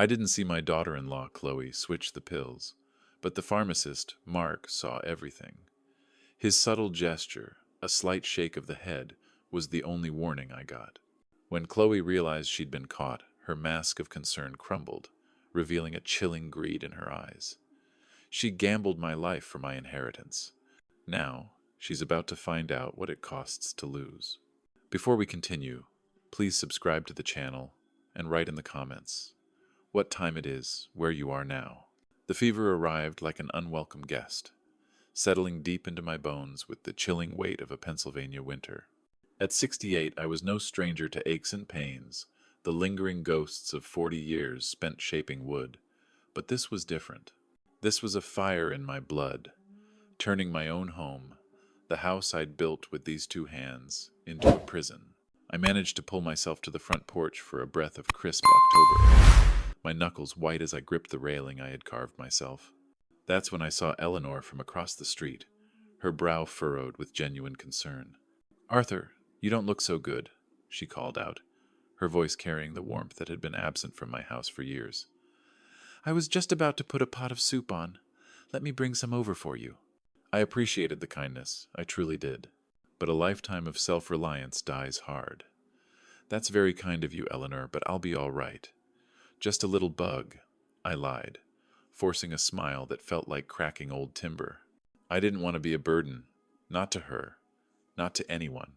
I didn't see my daughter-in-law, Chloe, switch the pills, but the pharmacist, Mark, saw everything. His subtle gesture, a slight shake of the head, was the only warning I got. When Chloe realized she'd been caught, her mask of concern crumbled, revealing a chilling greed in her eyes. She gambled my life for my inheritance. Now, she's about to find out what it costs to lose. Before we continue, please subscribe to the channel and write in the comments what time it is, where you are now. The fever arrived like an unwelcome guest, settling deep into my bones with the chilling weight of a Pennsylvania winter. At 68, I was no stranger to aches and pains, the lingering ghosts of 40 years spent shaping wood. But this was different. This was a fire in my blood, turning my own home, the house I'd built with these two hands, into a prison. I managed to pull myself to the front porch for a breath of crisp October air, my knuckles white as I gripped the railing I had carved myself. That's when I saw Eleanor from across the street, her brow furrowed with genuine concern. "Arthur, you don't look so good," she called out, her voice carrying the warmth that had been absent from my house for years. "I was just about to put a pot of soup on. Let me bring some over for you." I appreciated the kindness, I truly did. But a lifetime of self-reliance dies hard. "That's very kind of you, Eleanor, but I'll be all right. Just a little bug," I lied, forcing a smile that felt like cracking old timber. I didn't want to be a burden, not to her, not to anyone.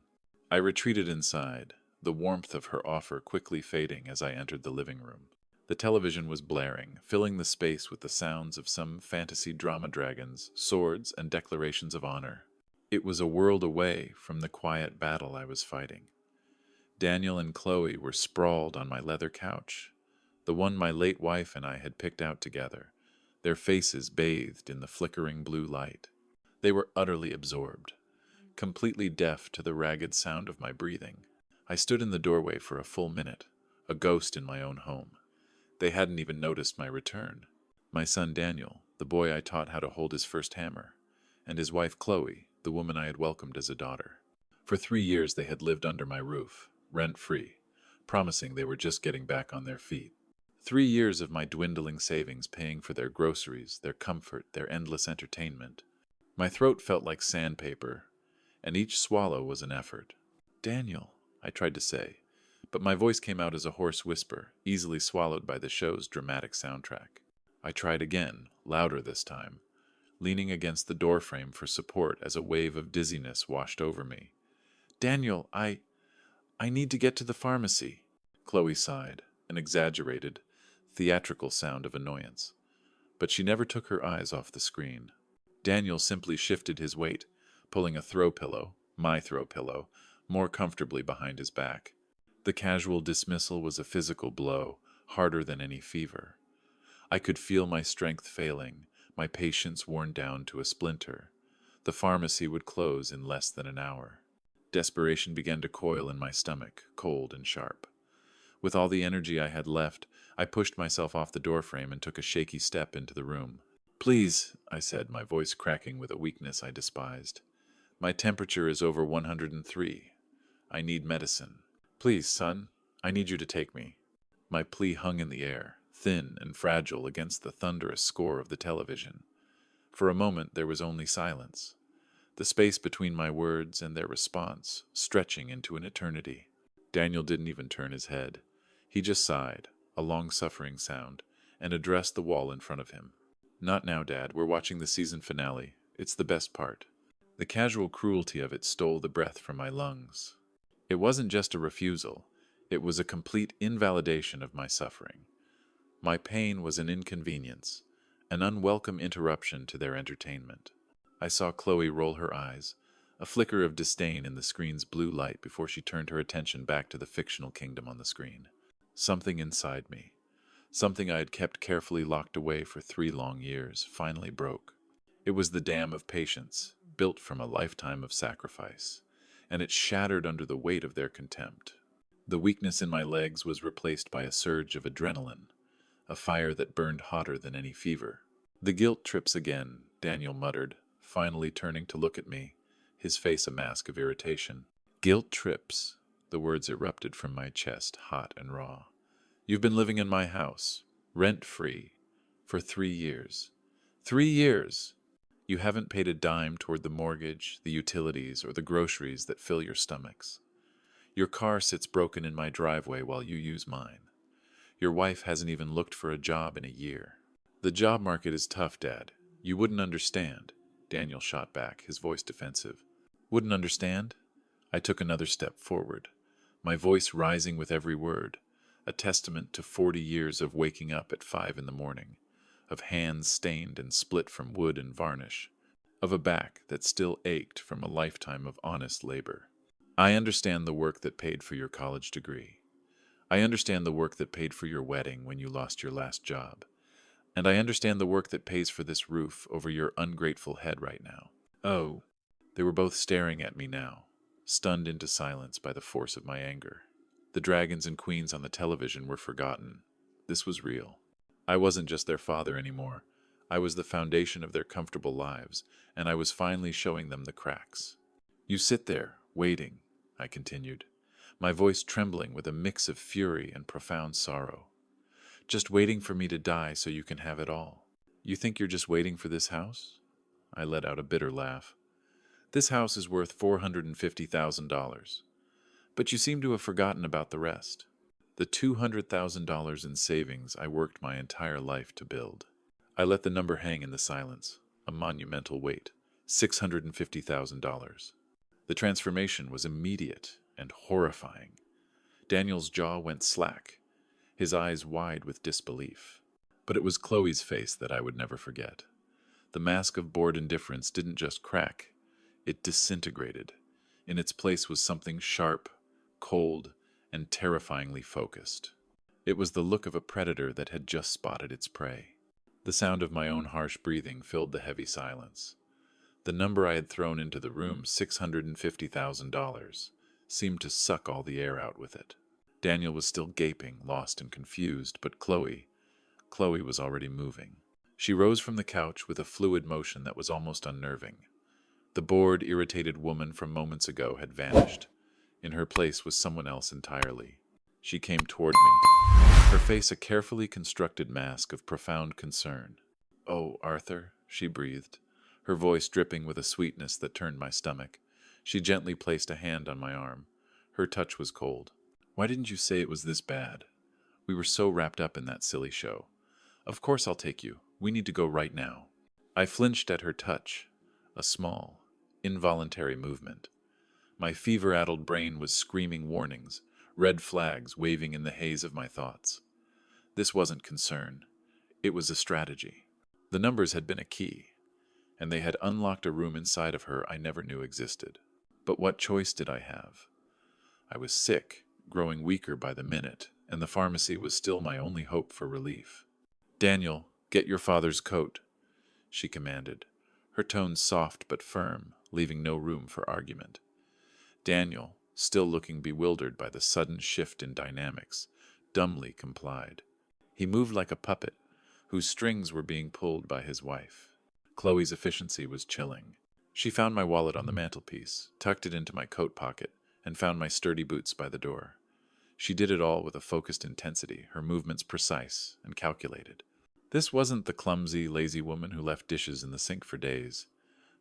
I retreated inside, the warmth of her offer quickly fading as I entered the living room. The television was blaring, filling the space with the sounds of some fantasy drama dragons, swords, and declarations of honor. It was a world away from the quiet battle I was fighting. Daniel and Chloe were sprawled on my leather couch, the one my late wife and I had picked out together, their faces bathed in the flickering blue light. They were utterly absorbed, completely deaf to the ragged sound of my breathing. I stood in the doorway for a full minute, a ghost in my own home. They hadn't even noticed my return. My son Daniel, the boy I taught how to hold his first hammer, and his wife Chloe, the woman I had welcomed as a daughter. For 3 years they had lived under my roof, rent-free, promising they were just getting back on their feet. 3 years of my dwindling savings paying for their groceries, their comfort, their endless entertainment. My throat felt like sandpaper, and each swallow was an effort. "Daniel," I tried to say, but my voice came out as a hoarse whisper, easily swallowed by the show's dramatic soundtrack. I tried again, louder this time, leaning against the doorframe for support as a wave of dizziness washed over me. "Daniel, I need to get to the pharmacy." Chloe sighed, an exaggerated, theatrical sound of annoyance. But she never took her eyes off the screen. Daniel simply shifted his weight, pulling a throw pillow, my throw pillow, more comfortably behind his back. The casual dismissal was a physical blow, harder than any fever. I could feel my strength failing, my patience worn down to a splinter. The pharmacy would close in less than an hour. Desperation began to coil in my stomach, cold and sharp. With all the energy I had left, I pushed myself off the doorframe and took a shaky step into the room. "Please," I said, my voice cracking with a weakness I despised. "My temperature is over 103. I need medicine. Please, son, I need you to take me." My plea hung in the air, thin and fragile against the thunderous score of the television. For a moment there was only silence, the space between my words and their response stretching into an eternity. Daniel didn't even turn his head. He just sighed, a long-suffering sound, and addressed the wall in front of him. "Not now, Dad. We're watching the season finale. It's the best part." The casual cruelty of it stole the breath from my lungs. It wasn't just a refusal. It was a complete invalidation of my suffering. My pain was an inconvenience, an unwelcome interruption to their entertainment. I saw Chloe roll her eyes, a flicker of disdain in the screen's blue light before she turned her attention back to the fictional kingdom on the screen. Something inside me, something I had kept carefully locked away for 3 long years, finally broke. It was the dam of patience, built from a lifetime of sacrifice, and it shattered under the weight of their contempt. The weakness in my legs was replaced by a surge of adrenaline, a fire that burned hotter than any fever. "The guilt trips again," Daniel muttered, finally turning to look at me, his face a mask of irritation. "Guilt trips," the words erupted from my chest, hot and raw. "You've been living in my house, rent-free, for 3 years. 3 years! You haven't paid a dime toward the mortgage, the utilities, or the groceries that fill your stomachs. Your car sits broken in my driveway while you use mine. Your wife hasn't even looked for a job in a year. The job market is tough, Dad. You wouldn't understand. Daniel shot back, his voice defensive. Wouldn't understand? I took another step forward, my voice rising with every word, a testament to 40 years of waking up at 5 in the morning, of hands stained and split from wood and varnish, of a back that still ached from a lifetime of honest labor. I understand the work that paid for your college degree. I understand the work that paid for your wedding when you lost your last job. And I understand the work that pays for this roof over your ungrateful head right now. Oh. They were both staring at me now, stunned into silence by the force of my anger. The dragons and queens on the television were forgotten. This was real. I wasn't just their father anymore. I was the foundation of their comfortable lives, and I was finally showing them the cracks. You sit there, waiting, I continued, my voice trembling with a mix of fury and profound sorrow. Just waiting for me to die so you can have it all. You think you're just waiting for this house? I let out a bitter laugh. This house is worth $450,000. But you seem to have forgotten about the rest. The $200,000 in savings I worked my entire life to build. I let the number hang in the silence, a monumental weight, $650,000. The transformation was immediate and horrifying. Daniel's jaw went slack, his eyes wide with disbelief. But it was Chloe's face that I would never forget. The mask of bored indifference didn't just crack, it disintegrated. In its place was something sharp, cold, and terrifyingly focused. It was the look of a predator that had just spotted its prey. The sound of my own harsh breathing filled the heavy silence. The number I had thrown into the room, $650,000, seemed to suck all the air out with it. Daniel was still gaping, lost and confused, but Chloe was already moving. She rose from the couch with a fluid motion that was almost unnerving. The bored, irritated woman from moments ago had vanished. In her place was someone else entirely. She came toward me, her face a carefully constructed mask of profound concern. "Oh, Arthur," she breathed, her voice dripping with a sweetness that turned my stomach. She gently placed a hand on my arm. Her touch was cold. "Why didn't you say it was this bad? We were so wrapped up in that silly show. Of course I'll take you. We need to go right now." I flinched at her touch, a small, involuntary movement. My fever-addled brain was screaming warnings, red flags waving in the haze of my thoughts. This wasn't concern. It was a strategy. The numbers had been a key, and they had unlocked a room inside of her I never knew existed. But what choice did I have? I was sick, growing weaker by the minute, and the pharmacy was still my only hope for relief. "Daniel, get your father's coat," she commanded, her tone soft but firm, leaving no room for argument. Daniel, still looking bewildered by the sudden shift in dynamics, dumbly complied. He moved like a puppet, whose strings were being pulled by his wife. Chloe's efficiency was chilling. She found my wallet on the mantelpiece, tucked it into my coat pocket, and found my sturdy boots by the door. She did it all with a focused intensity, her movements precise and calculated. This wasn't the clumsy, lazy woman who left dishes in the sink for days.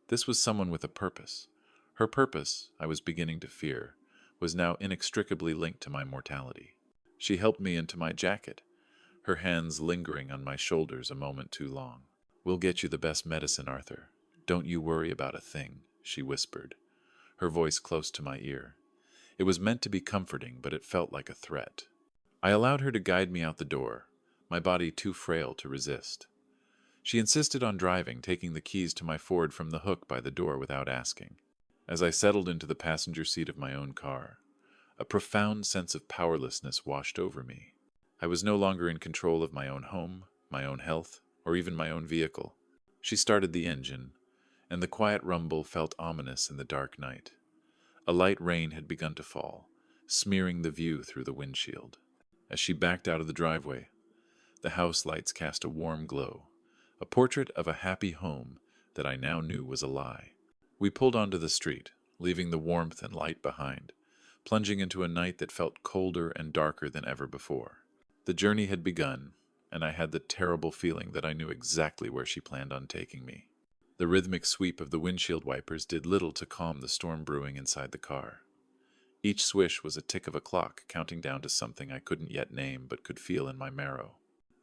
This was someone with a purpose. Her purpose, I was beginning to fear, was now inextricably linked to my mortality. She helped me into my jacket, her hands lingering on my shoulders a moment too long. "We'll get you the best medicine, Arthur. Don't you worry about a thing," she whispered, her voice close to my ear. It was meant to be comforting, but it felt like a threat. I allowed her to guide me out the door, my body too frail to resist. She insisted on driving, taking the keys to my Ford from the hook by the door without asking. As I settled into the passenger seat of my own car, a profound sense of powerlessness washed over me. I was no longer in control of my own home, my own health, or even my own vehicle. She started the engine, and the quiet rumble felt ominous in the dark night. A light rain had begun to fall, smearing the view through the windshield. As she backed out of the driveway, the house lights cast a warm glow, a portrait of a happy home that I now knew was a lie. We pulled onto the street, leaving the warmth and light behind, plunging into a night that felt colder and darker than ever before. The journey had begun, and I had the terrible feeling that I knew exactly where she planned on taking me. The rhythmic sweep of the windshield wipers did little to calm the storm brewing inside the car. Each swish was a tick of a clock counting down to something I couldn't yet name but could feel in my marrow.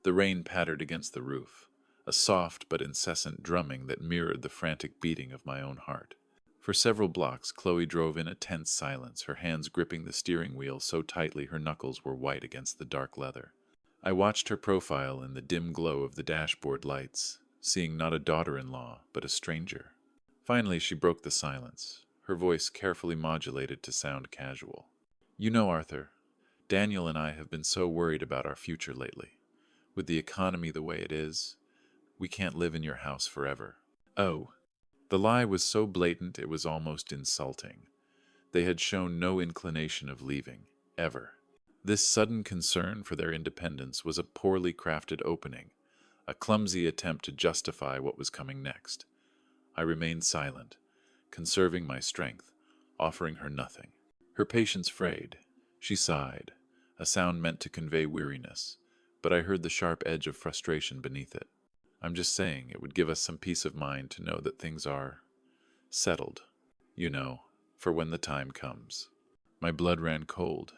The rain pattered against the roof, a soft but incessant drumming that mirrored the frantic beating of my own heart. For several blocks, Chloe drove in a tense silence, her hands gripping the steering wheel so tightly her knuckles were white against the dark leather. I watched her profile in the dim glow of the dashboard lights, seeing not a daughter-in-law, but a stranger. Finally, she broke the silence, her voice carefully modulated to sound casual. "You know, Arthur, Daniel and I have been so worried about our future lately. With the economy the way it is, we can't live in your house forever." Oh, the lie was so blatant it was almost insulting. They had shown no inclination of leaving, ever. This sudden concern for their independence was a poorly crafted opening, a clumsy attempt to justify what was coming next. I remained silent, conserving my strength, offering her nothing. Her patience frayed. She sighed, a sound meant to convey weariness, but I heard the sharp edge of frustration beneath it. "I'm just saying it would give us some peace of mind to know that things are settled, you know, for when the time comes." My blood ran cold,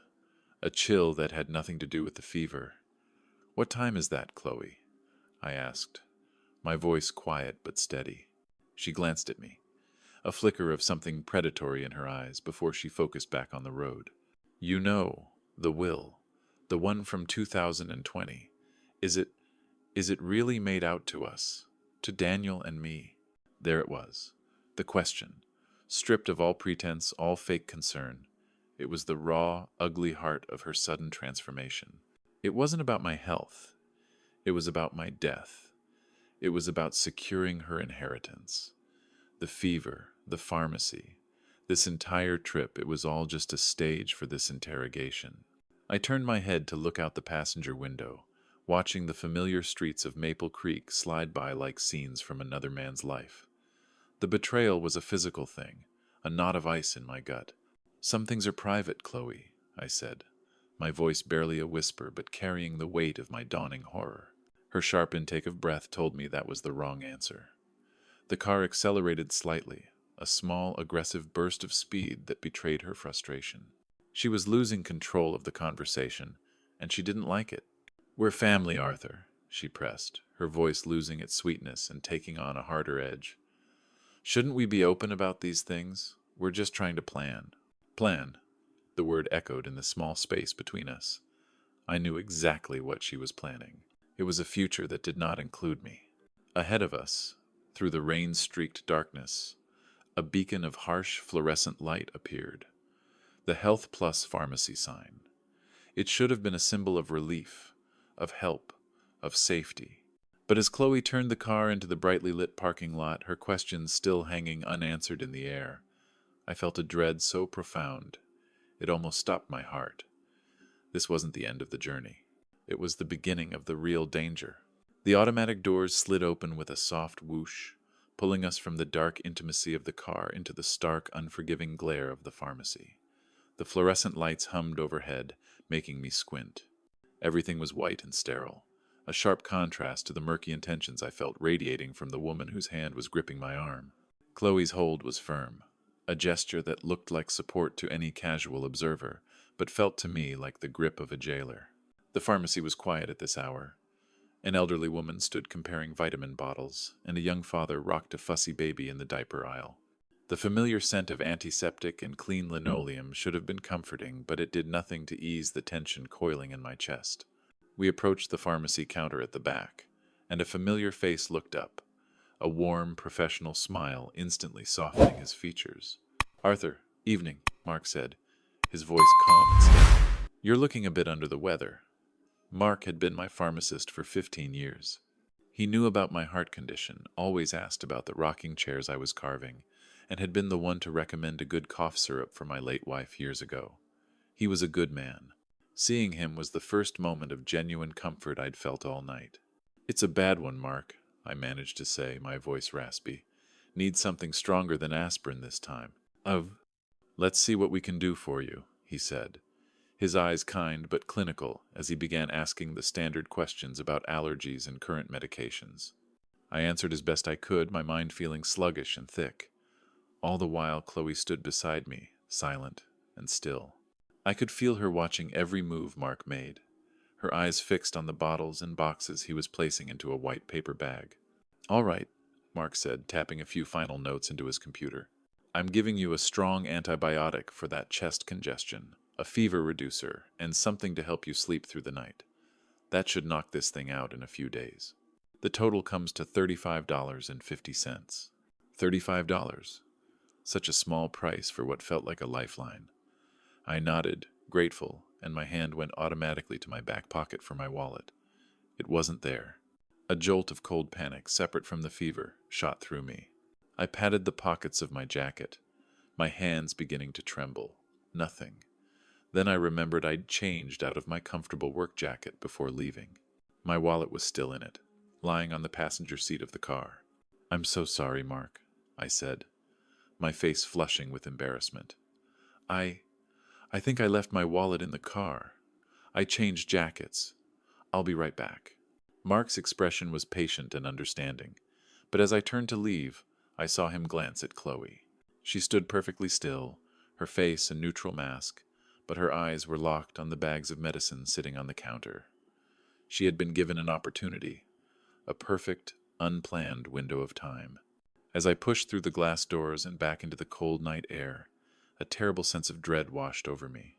a chill that had nothing to do with the fever. "What time is that, Chloe?" I asked, my voice quiet but steady. She glanced at me, a flicker of something predatory in her eyes before she focused back on the road. "You know, the will, the one from 2020, is it really made out to us, to Daniel and me?" There it was, the question, stripped of all pretense, all fake concern. It was the raw, ugly heart of her sudden transformation. It wasn't about my health. It was about my death. It was about securing her inheritance. The fever, the pharmacy, this entire trip, it was all just a stage for this interrogation. I turned my head to look out the passenger window, watching the familiar streets of Maple Creek slide by like scenes from another man's life. The betrayal was a physical thing, a knot of ice in my gut. "Some things are private, Chloe," I said, my voice barely a whisper but carrying the weight of my dawning horror. Her sharp intake of breath told me that was the wrong answer. The car accelerated slightly, a small, aggressive burst of speed that betrayed her frustration. She was losing control of the conversation, and she didn't like it. "We're family, Arthur," she pressed, her voice losing its sweetness and taking on a harder edge. "Shouldn't we be open about these things? We're just trying to plan." "Plan," the word echoed in the small space between us. I knew exactly what she was planning. It was a future that did not include me. Ahead of us, through the rain-streaked darkness, a beacon of harsh fluorescent light appeared. The Health Plus pharmacy sign. It should have been a symbol of relief, of help, of safety. But as Chloe turned the car into the brightly lit parking lot, her questions still hanging unanswered in the air, I felt a dread so profound, it almost stopped my heart. This wasn't the end of the journey. It was the beginning of the real danger. The automatic doors slid open with a soft whoosh, pulling us from the dark intimacy of the car into the stark, unforgiving glare of the pharmacy. The fluorescent lights hummed overhead, making me squint. Everything was white and sterile, a sharp contrast to the murky intentions I felt radiating from the woman whose hand was gripping my arm. Chloe's hold was firm, a gesture that looked like support to any casual observer, but felt to me like the grip of a jailer. The pharmacy was quiet at this hour. An elderly woman stood comparing vitamin bottles, and a young father rocked a fussy baby in the diaper aisle. The familiar scent of antiseptic and clean linoleum should have been comforting, but it did nothing to ease the tension coiling in my chest. We approached the pharmacy counter at the back, and a familiar face looked up, a warm, professional smile instantly softening his features. "Arthur, evening," Mark said, his voice calm and steady. "You're looking a bit under the weather." Mark had been my pharmacist for 15 years. He knew about my heart condition, always asked about the rocking chairs I was carving, and had been the one to recommend a good cough syrup for my late wife years ago. He was a good man. Seeing him was the first moment of genuine comfort I'd felt all night. "It's a bad one, Mark," I managed to say, my voice raspy. "Need something stronger than aspirin this time." "Let's see what we can do for you," he said, his eyes kind but clinical as he began asking the standard questions about allergies and current medications. I answered as best I could, my mind feeling sluggish and thick. All the while, Chloe stood beside me, silent and still. I could feel her watching every move Mark made, her eyes fixed on the bottles and boxes he was placing into a white paper bag. "All right," Mark said, tapping a few final notes into his computer. "I'm giving you a strong antibiotic for that chest congestion, a fever reducer, and something to help you sleep through the night. That should knock this thing out in a few days." The total comes to $35.50. $35. Such a small price for what felt like a lifeline. I nodded, grateful, and my hand went automatically to my back pocket for my wallet. It wasn't there. A jolt of cold panic, separate from the fever, shot through me. I patted the pockets of my jacket, my hands beginning to tremble. Nothing. Then I remembered I'd changed out of my comfortable work jacket before leaving. My wallet was still in it, lying on the passenger seat of the car. "I'm so sorry, Mark," I said, my face flushing with embarrassment. I think I left my wallet in the car. I changed jackets. I'll be right back." Mark's expression was patient and understanding, but as I turned to leave, I saw him glance at Chloe. She stood perfectly still, her face a neutral mask, but her eyes were locked on the bags of medicine sitting on the counter. She had been given an opportunity, a perfect, unplanned window of time. As I pushed through the glass doors and back into the cold night air, a terrible sense of dread washed over me.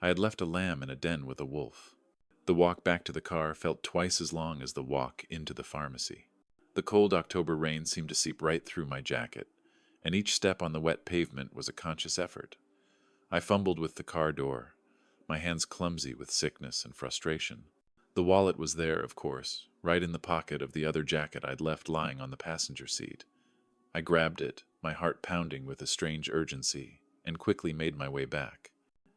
I had left a lamb in a den with a wolf. The walk back to the car felt twice as long as the walk into the pharmacy. The cold October rain seemed to seep right through my jacket, and each step on the wet pavement was a conscious effort. I fumbled with the car door, my hands clumsy with sickness and frustration. The wallet was there, of course, right in the pocket of the other jacket I'd left lying on the passenger seat. I grabbed it, my heart pounding with a strange urgency, and quickly made my way back.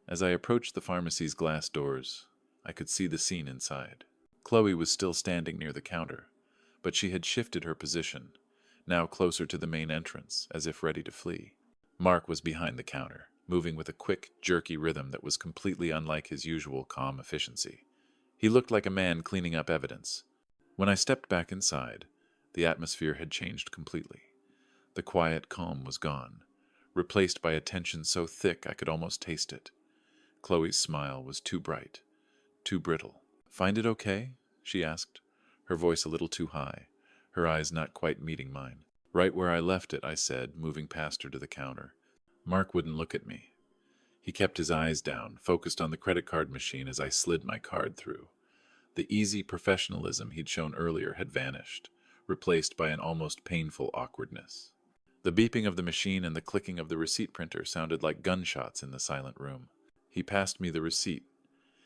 As I approached the pharmacy's glass doors, I could see the scene inside. Chloe was still standing near the counter, but she had shifted her position, now closer to the main entrance, as if ready to flee. Mark was behind the counter, moving with a quick, jerky rhythm that was completely unlike his usual calm efficiency. He looked like a man cleaning up evidence. When I stepped back inside, the atmosphere had changed completely. The quiet calm was gone, replaced by a tension so thick I could almost taste it. Chloe's smile was too bright, too brittle. "Find it okay?" she asked, her voice a little too high, her eyes not quite meeting mine. "Right where I left it," I said, moving past her to the counter. Mark wouldn't look at me. He kept his eyes down, focused on the credit card machine as I slid my card through. The easy professionalism he'd shown earlier had vanished, replaced by an almost painful awkwardness. The beeping of the machine and the clicking of the receipt printer sounded like gunshots in the silent room. He passed me the receipt,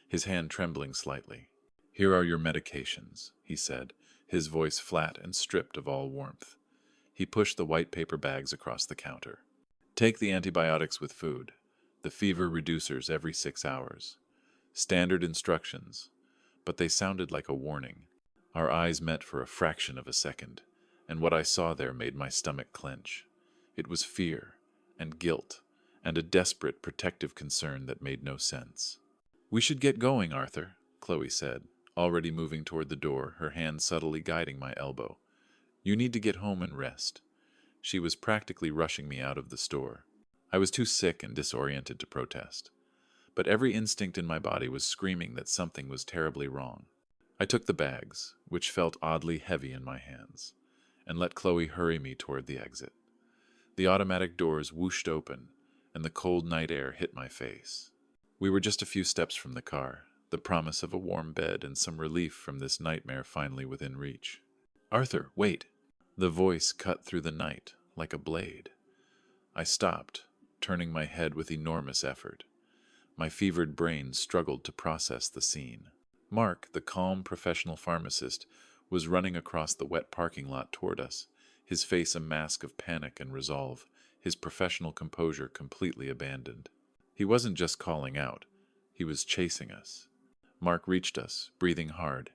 his hand trembling slightly. "Here are your medications," he said, his voice flat and stripped of all warmth. He pushed the white paper bags across the counter. "Take the antibiotics with food, the fever reducers every 6 hours. Standard instructions, but they sounded like a warning." Our eyes met for a fraction of a second, and what I saw there made my stomach clench. It was fear and guilt and a desperate protective concern that made no sense. "We should get going, Arthur," Chloe said, already moving toward the door, her hand subtly guiding my elbow. "You need to get home and rest." She was practically rushing me out of the store. I was too sick and disoriented to protest, but every instinct in my body was screaming that something was terribly wrong. I took the bags, which felt oddly heavy in my hands, and let Chloe hurry me toward the exit. The automatic doors whooshed open, and the cold night air hit my face. We were just a few steps from the car, the promise of a warm bed and some relief from this nightmare finally within reach. "Arthur, wait!" The voice cut through the night like a blade. I stopped, turning my head with enormous effort. My fevered brain struggled to process the scene. Mark, the calm professional pharmacist, was running across the wet parking lot toward us, his face a mask of panic and resolve, his professional composure completely abandoned. He wasn't just calling out, he was chasing us. Mark reached us, breathing hard,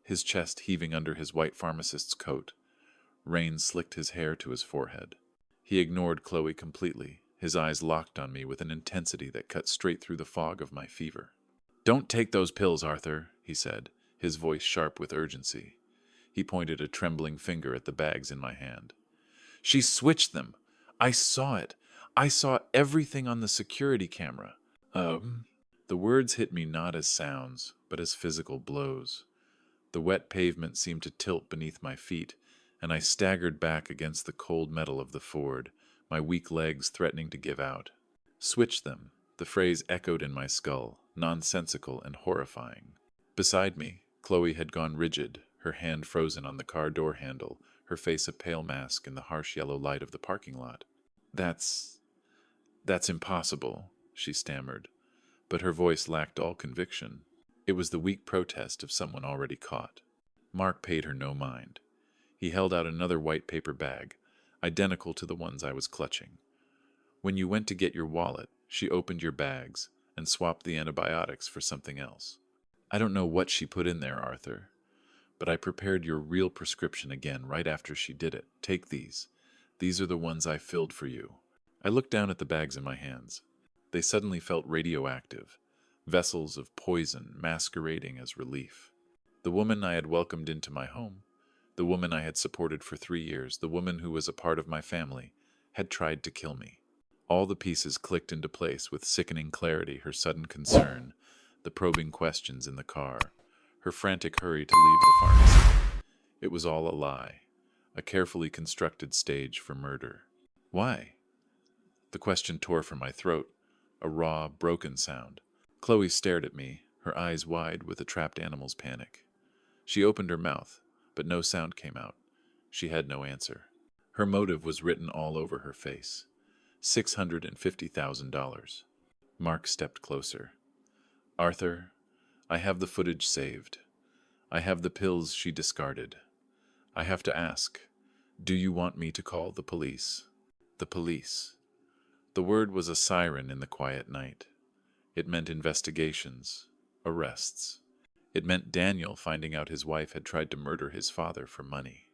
his chest heaving under his white pharmacist's coat. Rain slicked his hair to his forehead. He ignored Chloe completely, his eyes locked on me with an intensity that cut straight through the fog of my fever. "Don't take those pills, Arthur," he said, his voice sharp with urgency. He pointed a trembling finger at the bags in my hand. "She switched them. I saw it. I saw everything on the security camera." The words hit me not as sounds, but as physical blows. The wet pavement seemed to tilt beneath my feet, and I staggered back against the cold metal of the Ford, my weak legs threatening to give out. "Switch them." The phrase echoed in my skull, nonsensical and horrifying. Beside me, Chloe had gone rigid, her hand frozen on the car door handle, her face a pale mask in the harsh yellow light of the parking lot. That's impossible," she stammered, but her voice lacked all conviction. It was the weak protest of someone already caught. Mark paid her no mind. He held out another white paper bag, identical to the ones I was clutching. "When you went to get your wallet, she opened your bags and swapped the antibiotics for something else. I don't know what she put in there, Arthur, but I prepared your real prescription again right after she did it. Take these. These are the ones I filled for you." I looked down at the bags in my hands. They suddenly felt radioactive, vessels of poison masquerading as relief. The woman I had welcomed into my home, the woman I had supported for 3 years, the woman who was a part of my family, had tried to kill me. All the pieces clicked into place with sickening clarity: her sudden concern, the probing questions in the car, her frantic hurry to leave the pharmacy. It was all a lie, a carefully constructed stage for murder. Why? The question tore from my throat, a raw, broken sound. Chloe stared at me, her eyes wide with a trapped animal's panic. She opened her mouth, but no sound came out. She had no answer. Her motive was written all over her face. $650,000. Mark stepped closer. "Arthur, I have the footage saved. I have the pills she discarded. I have to ask, do you want me to call the police?" The police. The word was a siren in the quiet night. It meant investigations, arrests. It meant Daniel finding out his wife had tried to murder his father for money.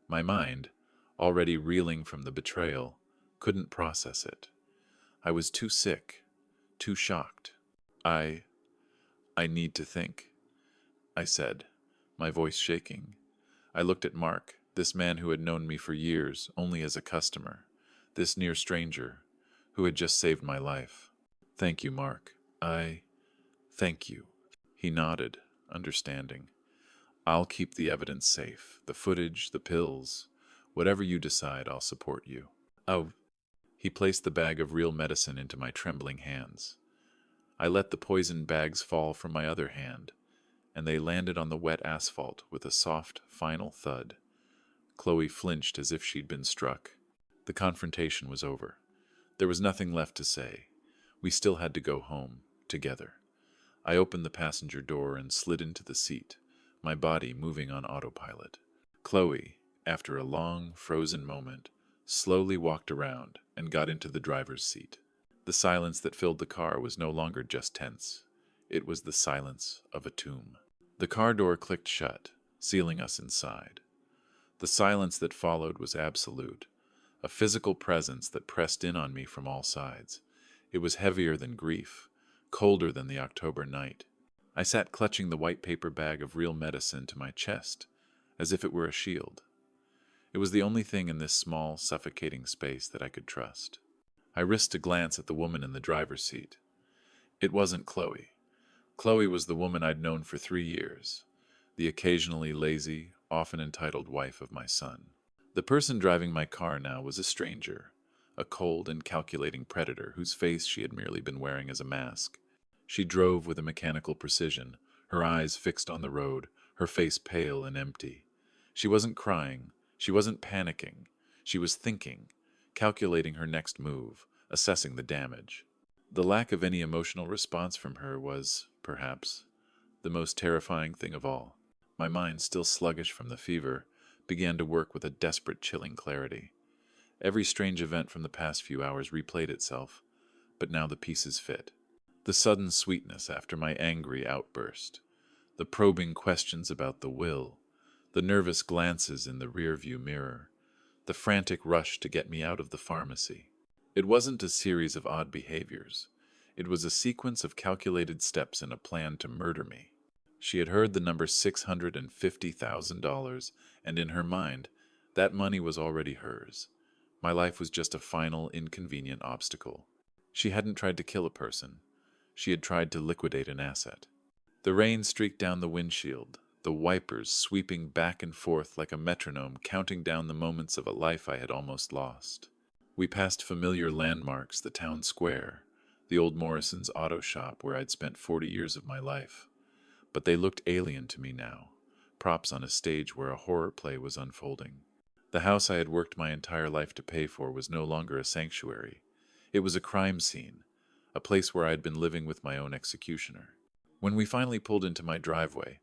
My mind, already reeling from the betrayal, couldn't process it. I was too sick, too shocked. I need to think," I said, my voice shaking. I looked at Mark, this man who had known me for years only as a customer, this near stranger who had just saved my life. "Thank you, Mark. Thank you." He nodded, understanding. "I'll keep the evidence safe, the footage, the pills. Whatever you decide, I'll support you." "Oh." He placed the bag of real medicine into my trembling hands. I let the poisoned bags fall from my other hand, and they landed on the wet asphalt with a soft, final thud. Chloe flinched as if she'd been struck. The confrontation was over. There was nothing left to say. We still had to go home, together. I opened the passenger door and slid into the seat, my body moving on autopilot. Chloe, after a long, frozen moment, slowly walked around and got into the driver's seat. The silence that filled the car was no longer just tense. It was the silence of a tomb. The car door clicked shut, sealing us inside. The silence that followed was absolute, a physical presence that pressed in on me from all sides. It was heavier than grief, colder than the October night. I sat clutching the white paper bag of real medicine to my chest, as if it were a shield. It was the only thing in this small, suffocating space that I could trust. I risked a glance at the woman in the driver's seat. It wasn't Chloe. Chloe was the woman I'd known for 3 years, the occasionally lazy, often entitled wife of my son. The person driving my car now was a stranger, a cold and calculating predator whose face she had merely been wearing as a mask. She drove with a mechanical precision, her eyes fixed on the road, her face pale and empty. She wasn't crying, she wasn't panicking, she was thinking, calculating her next move, assessing the damage. The lack of any emotional response from her was, perhaps, the most terrifying thing of all. My mind, still sluggish from the fever, began to work with a desperate, chilling clarity. Every strange event from the past few hours replayed itself, but now the pieces fit. The sudden sweetness after my angry outburst, the probing questions about the will, the nervous glances in the rearview mirror, the frantic rush to get me out of the pharmacy. It wasn't a series of odd behaviors. It was a sequence of calculated steps in a plan to murder me. She had heard the number $650,000, and in her mind, that money was already hers. My life was just a final, inconvenient obstacle. She hadn't tried to kill a person. She had tried to liquidate an asset. The rain streaked down the windshield, the wipers sweeping back and forth like a metronome, counting down the moments of a life I had almost lost. We passed familiar landmarks, the town square, the old Morrison's auto shop where I'd spent 40 years of my life. But they looked alien to me now, props on a stage where a horror play was unfolding. The house I had worked my entire life to pay for was no longer a sanctuary. It was a crime scene, a place where I had been living with my own executioner. When we finally pulled into my driveway,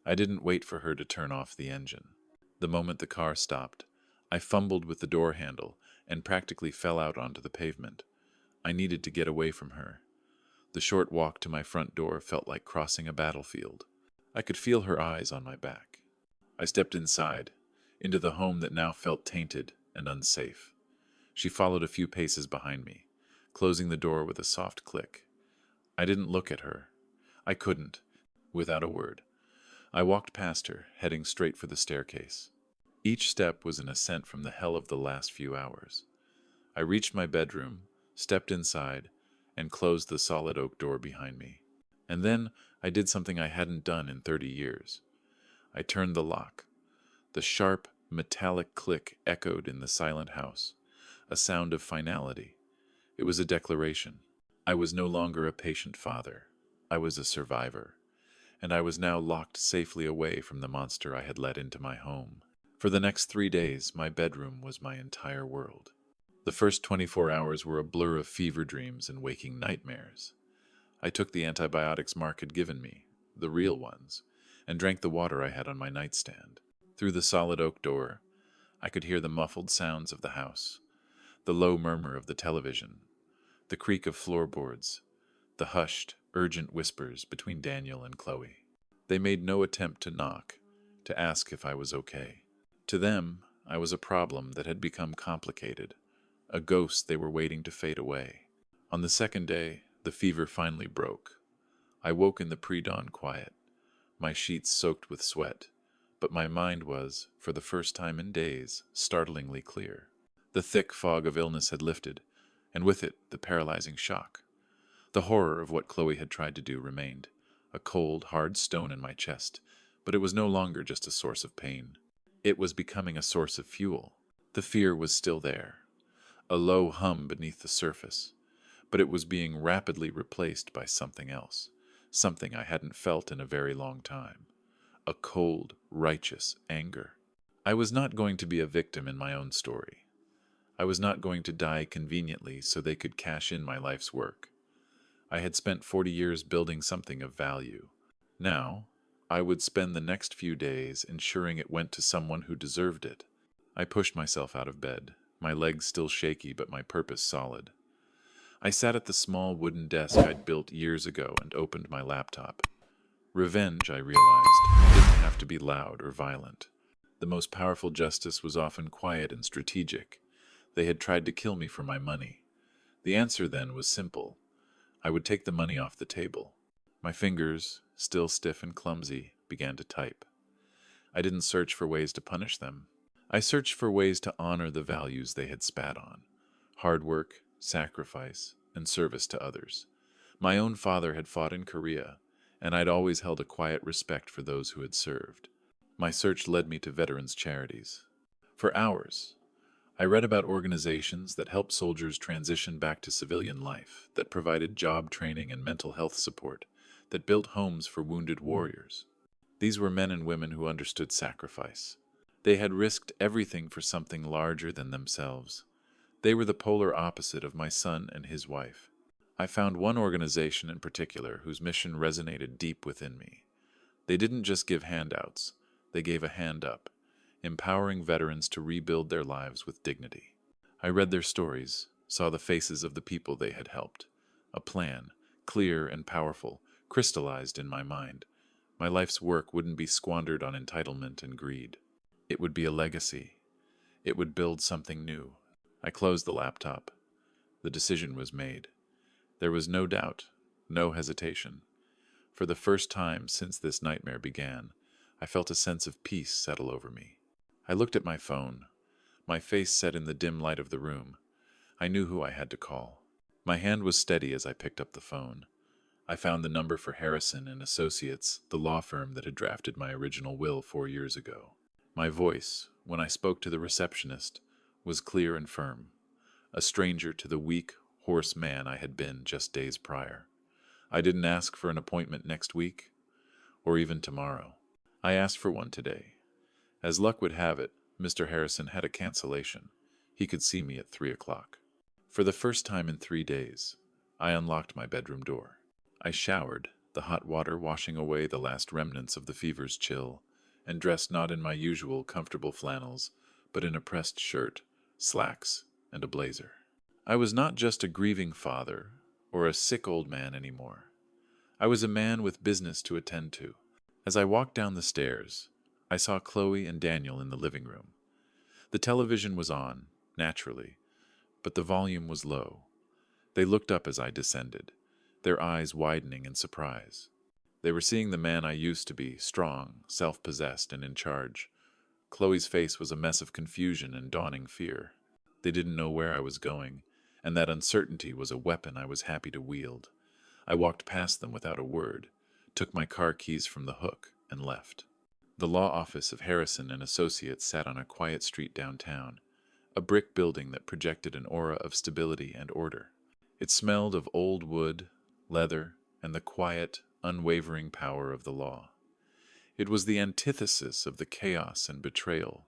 I didn't wait for her to turn off the engine. The moment the car stopped, I fumbled with the door handle and practically fell out onto the pavement. I needed to get away from her. The short walk to my front door felt like crossing a battlefield. I could feel her eyes on my back. I stepped inside, into the home that now felt tainted and unsafe. She followed a few paces behind me, closing the door with a soft click. I didn't look at her. I couldn't, without a word. I walked past her, heading straight for the staircase. Each step was an ascent from the hell of the last few hours. I reached my bedroom, stepped inside, and closed the solid oak door behind me. And then I did something I hadn't done in 30 years. I turned the lock. The sharp, metallic click echoed in the silent house, a sound of finality. It was a declaration. I was no longer a patient father. I was a survivor, and I was now locked safely away from the monster I had let into my home. For the next 3 days, my bedroom was my entire world. The first 24 hours were a blur of fever dreams and waking nightmares. I took the antibiotics Mark had given me, the real ones, and drank the water I had on my nightstand. Through the solid oak door, I could hear the muffled sounds of the house, the low murmur of the television, the creak of floorboards, the hushed, urgent whispers between Daniel and Chloe. They made no attempt to knock, to ask if I was okay. To them, I was a problem that had become complicated, a ghost they were waiting to fade away. On the second day, the fever finally broke. I woke in the pre-dawn quiet, my sheets soaked with sweat, but my mind was, for the first time in days, startlingly clear. The thick fog of illness had lifted, and with it the paralyzing shock. The horror of what Chloe had tried to do remained, a cold, hard stone in my chest, but it was no longer just a source of pain. It was becoming a source of fuel. The fear was still there, a low hum beneath the surface, but it was being rapidly replaced by something else, something I hadn't felt in a very long time. A cold, righteous anger. I was not going to be a victim in my own story. I was not going to die conveniently so they could cash in my life's work. I had spent 40 years building something of value. Now, I would spend the next few days ensuring it went to someone who deserved it. I pushed myself out of bed, my legs still shaky but my purpose solid. I sat at the small wooden desk I'd built years ago and opened my laptop. Revenge, I realized, didn't have to be loud or violent. The most powerful justice was often quiet and strategic. They had tried to kill me for my money. The answer then was simple. I would take the money off the table. My fingers, still stiff and clumsy, began to type. I didn't search for ways to punish them. I searched for ways to honor the values they had spat on: hard work, sacrifice, and service to others. My own father had fought in Korea, and I'd always held a quiet respect for those who had served. My search led me to veterans' charities. For hours, I read about organizations that helped soldiers transition back to civilian life, that provided job training and mental health support, that built homes for wounded warriors. These were men and women who understood sacrifice. They had risked everything for something larger than themselves. They were the polar opposite of my son and his wife. I found one organization in particular whose mission resonated deep within me. They didn't just give handouts, they gave a hand up, empowering veterans to rebuild their lives with dignity. I read their stories, saw the faces of the people they had helped. A plan, clear and powerful, crystallized in my mind. My life's work wouldn't be squandered on entitlement and greed. It would be a legacy. It would build something new. I closed the laptop. The decision was made. There was no doubt, no hesitation. For the first time since this nightmare began, I felt a sense of peace settle over me. I looked at my phone, my face set in the dim light of the room. I knew who I had to call. My hand was steady as I picked up the phone. I found the number for Harrison and Associates, the law firm that had drafted my original will 4 years ago. My voice, when I spoke to the receptionist, was clear and firm, a stranger to the weak, hoarse man I had been just days prior. I didn't ask for an appointment next week, or even tomorrow. I asked for one today. As luck would have it, Mr. Harrison had a cancellation. He could see me at 3 o'clock. For the first time in 3 days, I unlocked my bedroom door. I showered, the hot water washing away the last remnants of the fever's chill, and dressed not in my usual comfortable flannels, but in a pressed shirt, slacks, and a blazer. I was not just a grieving father or a sick old man anymore. I was a man with business to attend to. As I walked down the stairs, I saw Chloe and Daniel in the living room. The television was on, naturally, but the volume was low. They looked up as I descended, their eyes widening in surprise. They were seeing the man I used to be, strong, self-possessed, and in charge. Chloe's face was a mess of confusion and dawning fear. They didn't know where I was going, and that uncertainty was a weapon I was happy to wield. I walked past them without a word, took my car keys from the hook, and left. The law office of Harrison and Associates sat on a quiet street downtown, a brick building that projected an aura of stability and order. It smelled of old wood, leather, and the quiet, unwavering power of the law. It was the antithesis of the chaos and betrayal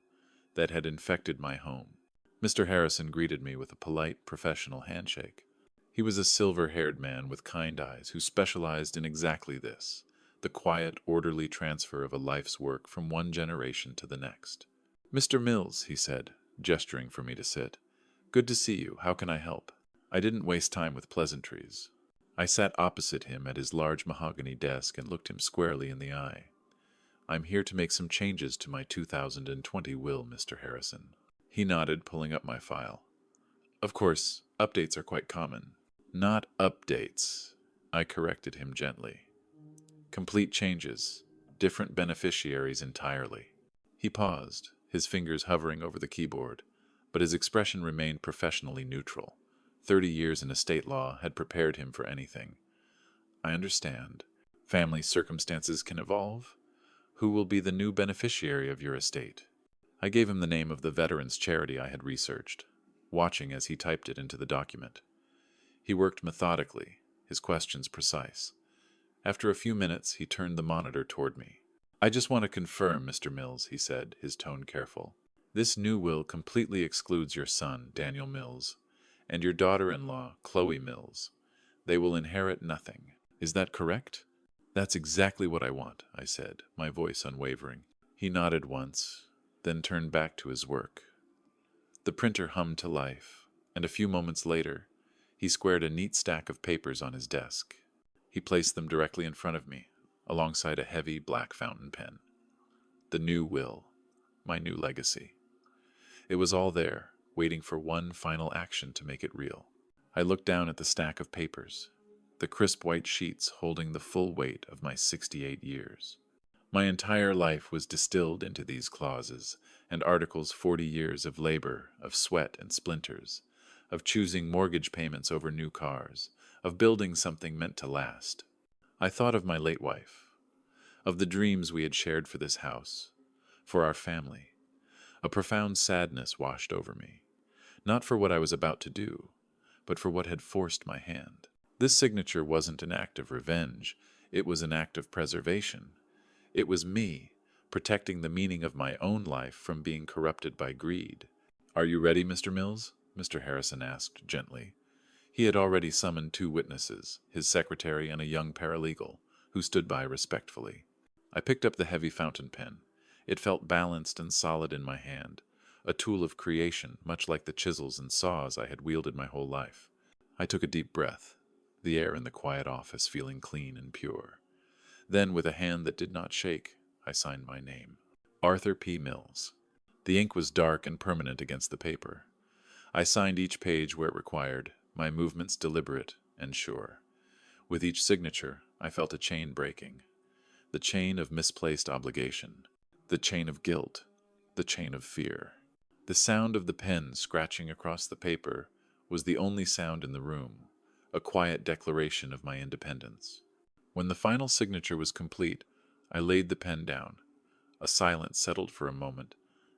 that had infected my home. Mr. Harrison greeted me with a polite, professional handshake. He was a silver-haired man with kind eyes who specialized in exactly this, the quiet, orderly transfer of a life's work from one generation to the next. "Mr. Mills," he said, gesturing for me to sit. "Good to see you. How can I help?" I didn't waste time with pleasantries. I sat opposite him at his large mahogany desk and looked him squarely in the eye. "I'm here to make some changes to my 2020 will, Mr. Harrison." He nodded, pulling up my file. "Of course, updates are quite common." "Not updates," I corrected him gently. "Complete changes, different beneficiaries entirely." He paused, his fingers hovering over the keyboard, but his expression remained professionally neutral. 30 years in estate law had prepared him for anything. "I understand. Family circumstances can evolve. Who will be the new beneficiary of your estate?" I gave him the name of the veterans' charity I had researched, watching as he typed it into the document. He worked methodically, his questions precise. After a few minutes, he turned the monitor toward me. "I just want to confirm, Mr. Mills," he said, his tone careful. "This new will completely excludes your son, Daniel Mills, and your daughter-in-law, Chloe Mills. They will inherit nothing. Is that correct?" "That's exactly what I want," I said, my voice unwavering. He nodded once, then turned back to his work. The printer hummed to life, and a few moments later, he squared a neat stack of papers on his desk. He placed them directly in front of me, alongside a heavy black fountain pen. The new will, my new legacy. It was all there, waiting for one final action to make it real. I looked down at the stack of papers, the crisp white sheets holding the full weight of my 68 years. My entire life was distilled into these clauses and articles, 40 years of labor, of sweat and splinters, of choosing mortgage payments over new cars, of building something meant to last. I thought of my late wife, of the dreams we had shared for this house, for our family. A profound sadness washed over me, not for what I was about to do, but for what had forced my hand. This signature wasn't an act of revenge, it was an act of preservation. It was me, protecting the meaning of my own life from being corrupted by greed. "Are you ready, Mr. Mills?" Mr. Harrison asked gently. He had already summoned 2 witnesses, his secretary and a young paralegal, who stood by respectfully. I picked up the heavy fountain pen. It felt balanced and solid in my hand, a tool of creation, much like the chisels and saws I had wielded my whole life. I took a deep breath, the air in the quiet office feeling clean and pure. Then, with a hand that did not shake, I signed my name. Arthur P. Mills. The ink was dark and permanent against the paper. I signed each page where it required, my movements deliberate, and sure. With each signature, I felt a chain breaking. The chain of misplaced obligation. The chain of guilt. The chain of fear. The sound of the pen scratching across the paper was the only sound in the room, a quiet declaration of my independence. When the final signature was complete, I laid the pen down. A silence settled for a moment,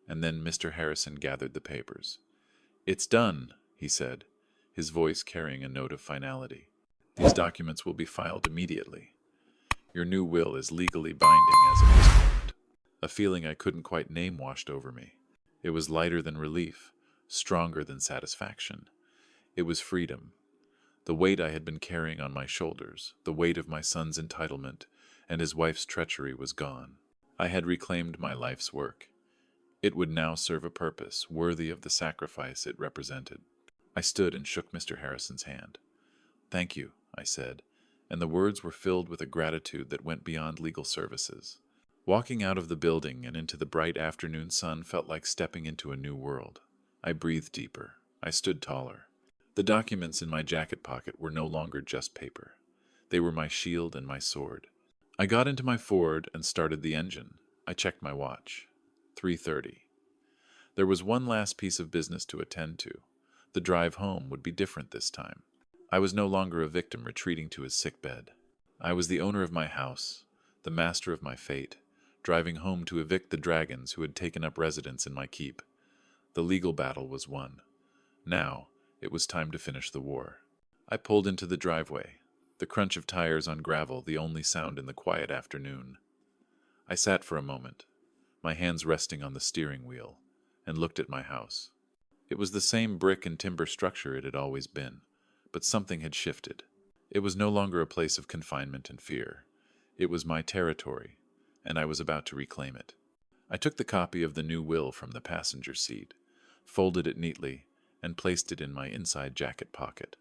and then Mr. Harrison gathered the papers. "It's done," he said, his voice carrying a note of finality. "These documents will be filed immediately. Your new will is legally binding as of this moment." A feeling I couldn't quite name washed over me. It was lighter than relief, stronger than satisfaction. It was freedom. The weight I had been carrying on my shoulders, the weight of my son's entitlement and his wife's treachery was gone. I had reclaimed my life's work. It would now serve a purpose worthy of the sacrifice it represented. I stood and shook Mr. Harrison's hand. "Thank you," I said, and the words were filled with a gratitude that went beyond legal services. Walking out of the building and into the bright afternoon sun felt like stepping into a new world. I breathed deeper. I stood taller. The documents in my jacket pocket were no longer just paper. They were my shield and my sword. I got into my Ford and started the engine. I checked my watch. 3:30. There was one last piece of business to attend to. The drive home would be different this time. I was no longer a victim retreating to his sickbed. I was the owner of my house, the master of my fate, driving home to evict the dragons who had taken up residence in my keep. The legal battle was won. Now, it was time to finish the war. I pulled into the driveway, the crunch of tires on gravel the only sound in the quiet afternoon. I sat for a moment, my hands resting on the steering wheel, and looked at my house. It was the same brick and timber structure it had always been, but something had shifted. It was no longer a place of confinement and fear. It was my territory, and I was about to reclaim it. I took the copy of the new will from the passenger seat, folded it neatly, and placed it in my inside jacket pocket.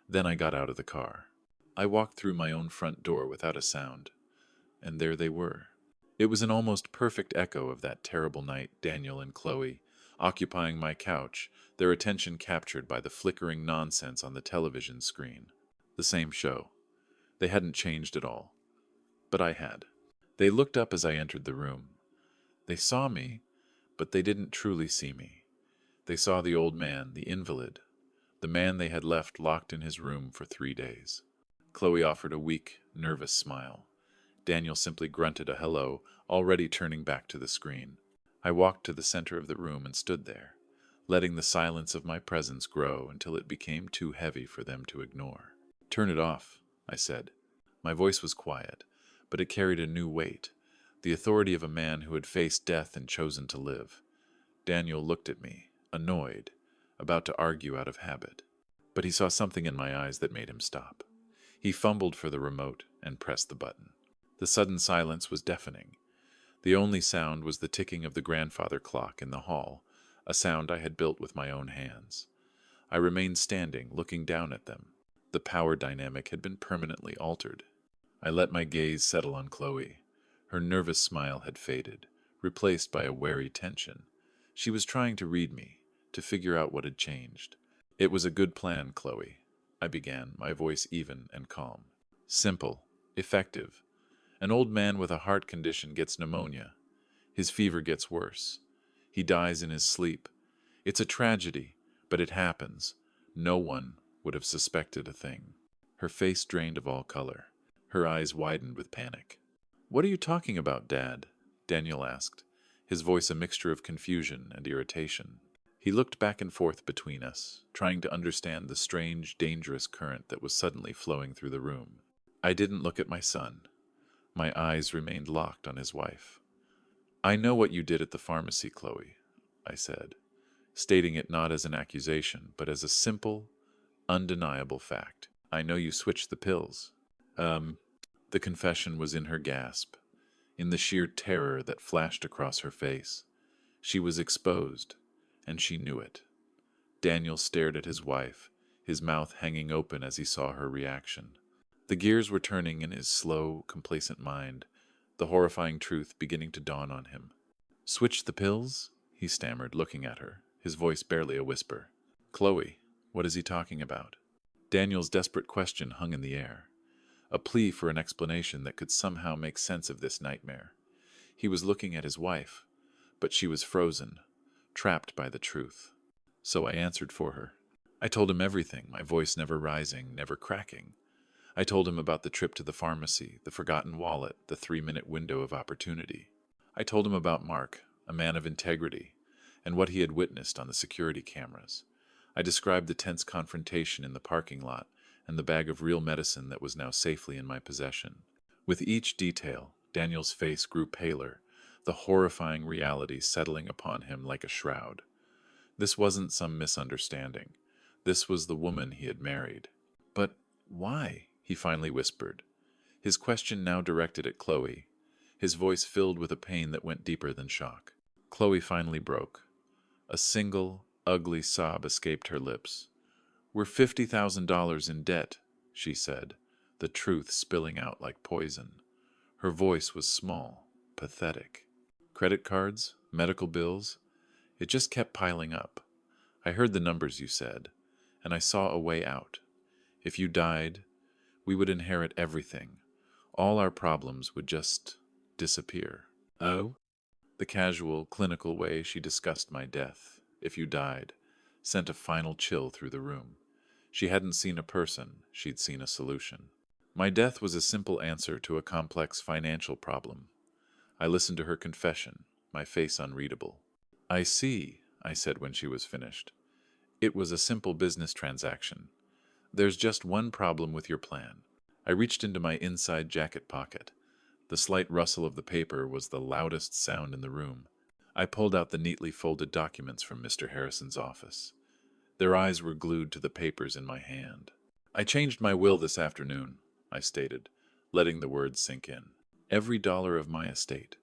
Then I got out of the car. I walked through my own front door without a sound, and there they were. It was an almost perfect echo of that terrible night, Daniel and Chloe, occupying my couch, their attention captured by the flickering nonsense on the television screen. The same show. They hadn't changed at all. But I had. They looked up as I entered the room. They saw me, but they didn't truly see me. They saw the old man, the invalid, the man they had left locked in his room for 3 days. Chloe offered a weak, nervous smile. Daniel simply grunted a hello, already turning back to the screen. I walked to the center of the room and stood there, letting the silence of my presence grow until it became too heavy for them to ignore. "Turn it off," I said. My voice was quiet, but it carried a new weight, the authority of a man who had faced death and chosen to live. Daniel looked at me, annoyed, about to argue out of habit. But he saw something in my eyes that made him stop. He fumbled for the remote and pressed the button. The sudden silence was deafening. The only sound was the ticking of the grandfather clock in the hall, a sound I had built with my own hands. I remained standing, looking down at them. The power dynamic had been permanently altered. I let my gaze settle on Chloe. Her nervous smile had faded, replaced by a wary tension. She was trying to read me, to figure out what had changed. "It was a good plan, Chloe," I began, my voice even and calm. "Simple, effective. An old man with a heart condition gets pneumonia. His fever gets worse. He dies in his sleep. It's a tragedy, but it happens. No one would have suspected a thing." Her face drained of all color. Her eyes widened with panic. "What are you talking about, Dad?" Daniel asked, his voice a mixture of confusion and irritation. He looked back and forth between us, trying to understand the strange, dangerous current that was suddenly flowing through the room. I didn't look at my son. My eyes remained locked on his wife. "I know what you did at the pharmacy, Chloe," I said, stating it not as an accusation, but as a simple, undeniable fact. "I know you switched the pills." The confession was in her gasp, in the sheer terror that flashed across her face. She was exposed, and she knew it. Daniel stared at his wife, his mouth hanging open as he saw her reaction. The gears were turning in his slow, complacent mind, the horrifying truth beginning to dawn on him. "Switch the pills?" he stammered, looking at her, his voice barely a whisper. "Chloe, what is he talking about?" Daniel's desperate question hung in the air, a plea for an explanation that could somehow make sense of this nightmare. He was looking at his wife, but she was frozen, trapped by the truth. So I answered for her. I told him everything, my voice never rising, never cracking. I told him about the trip to the pharmacy, the forgotten wallet, the 3-minute window of opportunity. I told him about Mark, a man of integrity, and what he had witnessed on the security cameras. I described the tense confrontation in the parking lot and the bag of real medicine that was now safely in my possession. With each detail, Daniel's face grew paler, the horrifying reality settling upon him like a shroud. This wasn't some misunderstanding. This was the woman he had married. But why? He finally whispered, his question now directed at Chloe, his voice filled with a pain that went deeper than shock. Chloe finally broke. A single, ugly sob escaped her lips. "We're $50,000 in debt," she said, the truth spilling out like poison. Her voice was small, pathetic. "Credit cards? Medical bills? It just kept piling up. I heard the numbers you said, and I saw a way out. If you died, we would inherit everything. All our problems would just disappear." "Oh?" The casual, clinical way she discussed my death, if you died, sent a final chill through the room. She hadn't seen a person, she'd seen a solution. My death was a simple answer to a complex financial problem. I listened to her confession, my face unreadable. "I see," I said when she was finished. "It was a simple business transaction. There's just one problem with your plan." I reached into my inside jacket pocket. The slight rustle of the paper was the loudest sound in the room. I pulled out the neatly folded documents from Mr. Harrison's office. Their eyes were glued to the papers in my hand. "I changed my will this afternoon," I stated, letting the words sink in. "Every dollar of my estate,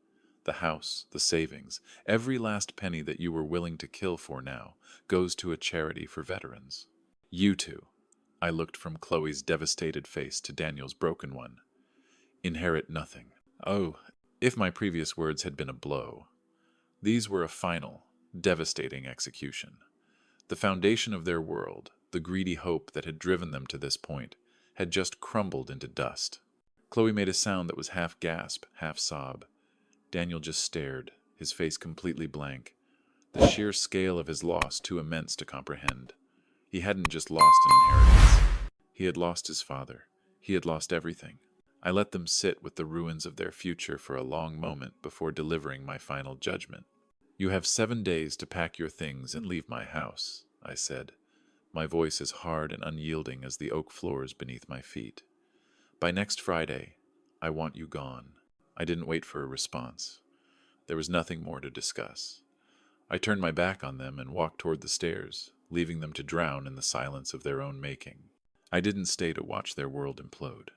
the house, the savings, every last penny that you were willing to kill for now, goes to a charity for veterans. You two," I looked from Chloe's devastated face to Daniel's broken one, "inherit nothing." Oh, if my previous words had been a blow. These were a final, devastating execution. The foundation of their world, the greedy hope that had driven them to this point, had just crumbled into dust. Chloe made a sound that was half gasp, half sob. Daniel just stared, his face completely blank, the sheer scale of his loss too immense to comprehend. He hadn't just lost an inheritance. He had lost his father. He had lost everything. I let them sit with the ruins of their future for a long moment before delivering my final judgment. "You have 7 days to pack your things and leave my house," I said, my voice as hard and unyielding as the oak floors beneath my feet. "By next Friday, I want you gone." I didn't wait for a response. There was nothing more to discuss. I turned my back on them and walked toward the stairs, leaving them to drown in the silence of their own making. I didn't stay to watch their world implode.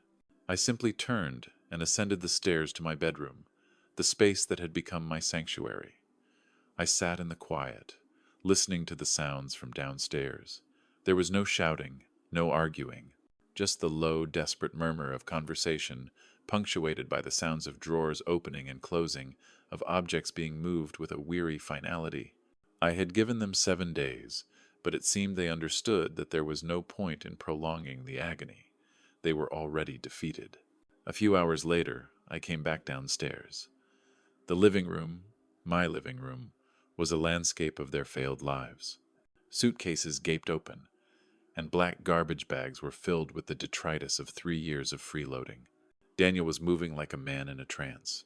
I simply turned and ascended the stairs to my bedroom, the space that had become my sanctuary. I sat in the quiet, listening to the sounds from downstairs. There was no shouting, no arguing, just the low, desperate murmur of conversation, punctuated by the sounds of drawers opening and closing, of objects being moved with a weary finality. I had given them 7 days, but it seemed they understood that there was no point in prolonging the agony. They were already defeated. A few hours later, I came back downstairs. The living room, my living room, was a landscape of their failed lives. Suitcases gaped open, and black garbage bags were filled with the detritus of 3 years of freeloading. Daniel was moving like a man in a trance,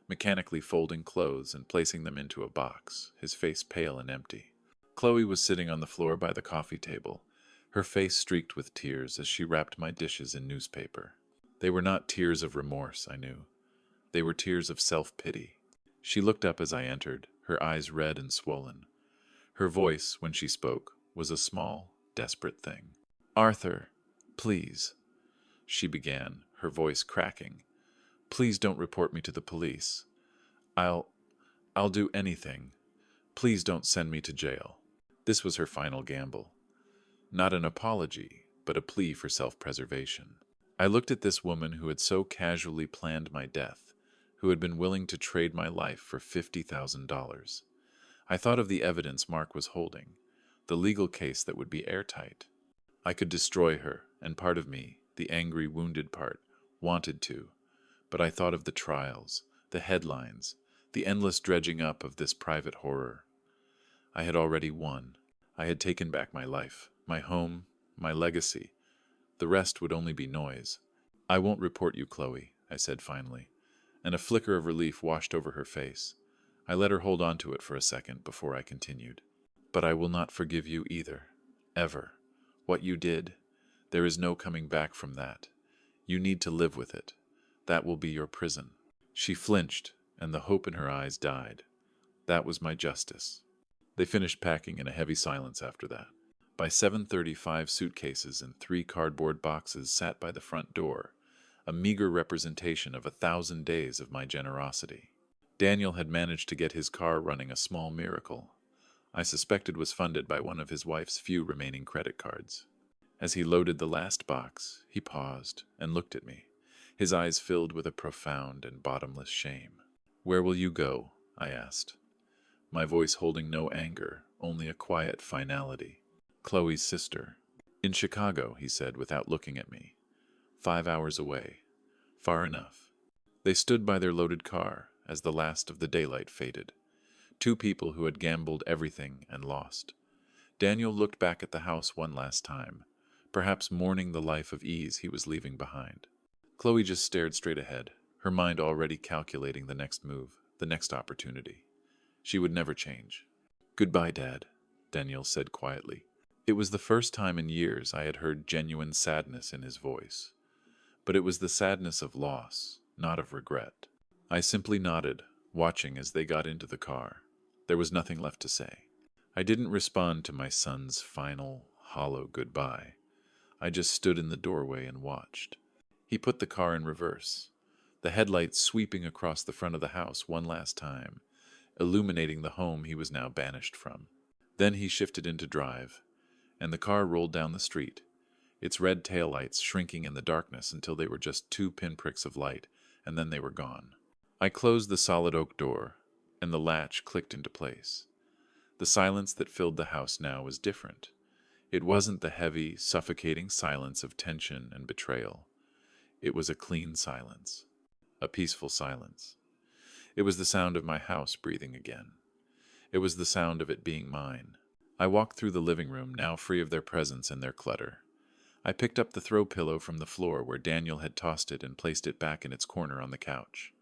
mechanically folding clothes and placing them into a box, his face pale and empty. Chloe was sitting on the floor by the coffee table, her face streaked with tears as she wrapped my dishes in newspaper. They were not tears of remorse, I knew. They were tears of self-pity. She looked up as I entered, her eyes red and swollen. Her voice, when she spoke, was a small, desperate thing. "Arthur, please," she began, her voice cracking. "Please don't report me to the police. I'll do anything. Please don't send me to jail." This was her final gamble. Not an apology, but a plea for self-preservation. I looked at this woman who had so casually planned my death, who had been willing to trade my life for $50,000. I thought of the evidence Mark was holding, the legal case that would be airtight. I could destroy her, and part of me, the angry, wounded part, wanted to, but I thought of the trials, the headlines, the endless dredging up of this private horror. I had already won. I had taken back my life, my home, my legacy. The rest would only be noise. "I won't report you, Chloe," I said finally, and a flicker of relief washed over her face. I let her hold on to it for a second before I continued. "But I will not forgive you either. Ever. What you did, there is no coming back from that. You need to live with it. That will be your prison." She flinched, and the hope in her eyes died. That was my justice. They finished packing in a heavy silence after that. By 7:35, suitcases and 3 cardboard boxes sat by the front door, a meager representation of 1,000 days of my generosity. Daniel had managed to get his car running, a small miracle. I suspected was funded by one of his wife's few remaining credit cards. As he loaded the last box, he paused and looked at me, his eyes filled with a profound and bottomless shame. "Where will you go?" I asked, my voice holding no anger, only a quiet finality. "Chloe's sister." "In Chicago," he said without looking at me. 5 hours away. Far enough. They stood by their loaded car as the last of the daylight faded. 2 people who had gambled everything and lost. Daniel looked back at the house one last time, perhaps mourning the life of ease he was leaving behind. Chloe just stared straight ahead, her mind already calculating the next move, the next opportunity. She would never change. "Goodbye, Dad," Daniel said quietly. It was the first time in years I had heard genuine sadness in his voice. But it was the sadness of loss, not of regret. I simply nodded, watching as they got into the car. There was nothing left to say. I didn't respond to my son's final, hollow goodbye. I just stood in the doorway and watched. He put the car in reverse, the headlights sweeping across the front of the house one last time, illuminating the home he was now banished from. Then he shifted into drive, and the car rolled down the street, its red taillights shrinking in the darkness until they were just 2 pinpricks of light, and then they were gone. I closed the solid oak door, and the latch clicked into place. The silence that filled the house now was different. It wasn't the heavy, suffocating silence of tension and betrayal. It was a clean silence, a peaceful silence. It was the sound of my house breathing again. It was the sound of it being mine. I walked through the living room, now free of their presence and their clutter. I picked up the throw pillow from the floor where Daniel had tossed it and placed it back in its corner on the couch.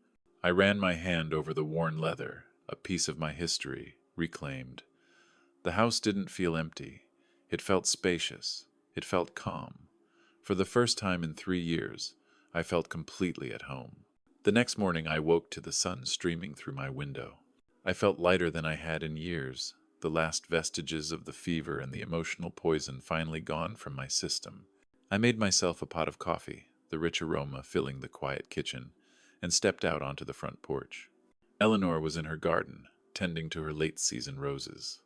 I ran my hand over the worn leather, a piece of my history, reclaimed. The house didn't feel empty. It felt spacious. It felt calm. For the first time in 3 years, I felt completely at home. The next morning I woke to the sun streaming through my window. I felt lighter than I had in years, the last vestiges of the fever and the emotional poison finally gone from my system. I made myself a pot of coffee, the rich aroma filling the quiet kitchen, and stepped out onto the front porch. Eleanor was in her garden, tending to her late-season roses.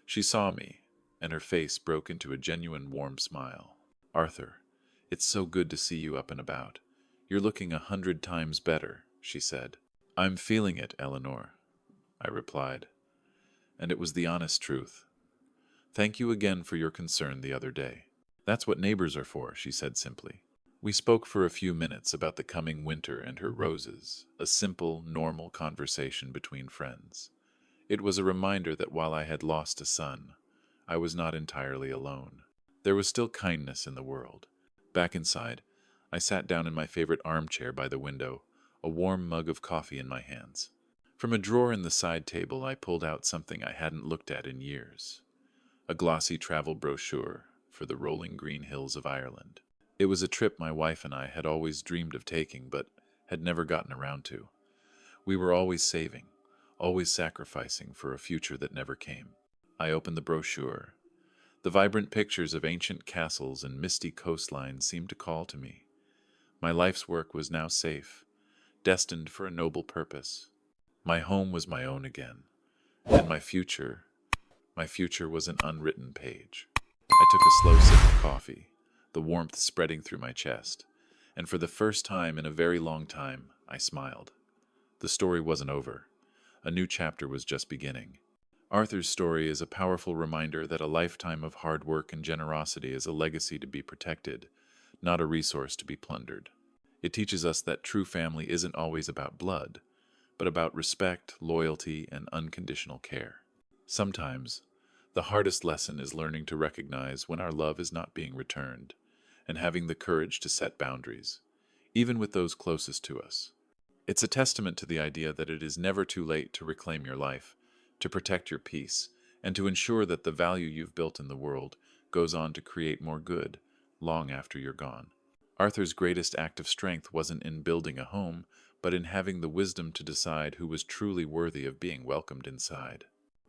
She saw me, and her face broke into a genuine warm smile. "Arthur, it's so good to see you up and about. You're looking 100 times better," she said. "I'm feeling it, Eleanor," I replied, and it was the honest truth. "Thank you again for your concern the other day." "That's what neighbors are for," she said simply. We spoke for a few minutes about the coming winter and her roses, a simple, normal conversation between friends. It was a reminder that while I had lost a son, I was not entirely alone. There was still kindness in the world. Back inside, I sat down in my favorite armchair by the window, a warm mug of coffee in my hands. From a drawer in the side table, I pulled out something I hadn't looked at in years. A glossy travel brochure for the rolling green hills of Ireland. It was a trip my wife and I had always dreamed of taking, but had never gotten around to. We were always saving, always sacrificing for a future that never came. I opened the brochure. The vibrant pictures of ancient castles and misty coastlines seemed to call to me. My life's work was now safe, destined for a noble purpose. My home was my own again, and my future was an unwritten page. I took a slow sip of coffee, the warmth spreading through my chest, and for the first time in a very long time, I smiled. The story wasn't over. A new chapter was just beginning. Arthur's story is a powerful reminder that a lifetime of hard work and generosity is a legacy to be protected, not a resource to be plundered. It teaches us that true family isn't always about blood, but about respect, loyalty, and unconditional care. Sometimes, the hardest lesson is learning to recognize when our love is not being returned, and having the courage to set boundaries, even with those closest to us. It's a testament to the idea that it is never too late to reclaim your life, to protect your peace, and to ensure that the value you've built in the world goes on to create more good long after you're gone. Arthur's greatest act of strength wasn't in building a home, but in having the wisdom to decide who was truly worthy of being welcomed inside.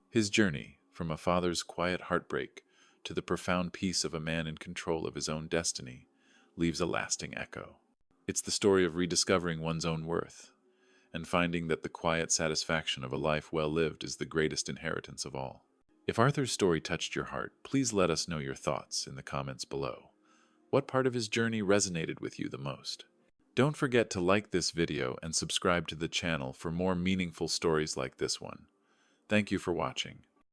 His journey, from a father's quiet heartbreak to the profound peace of a man in control of his own destiny, leaves a lasting echo. It's the story of rediscovering one's own worth, and finding that the quiet satisfaction of a life well lived is the greatest inheritance of all. If Arthur's story touched your heart, please let us know your thoughts in the comments below. What part of his journey resonated with you the most? Don't forget to like this video and subscribe to the channel for more meaningful stories like this one. Thank you for watching,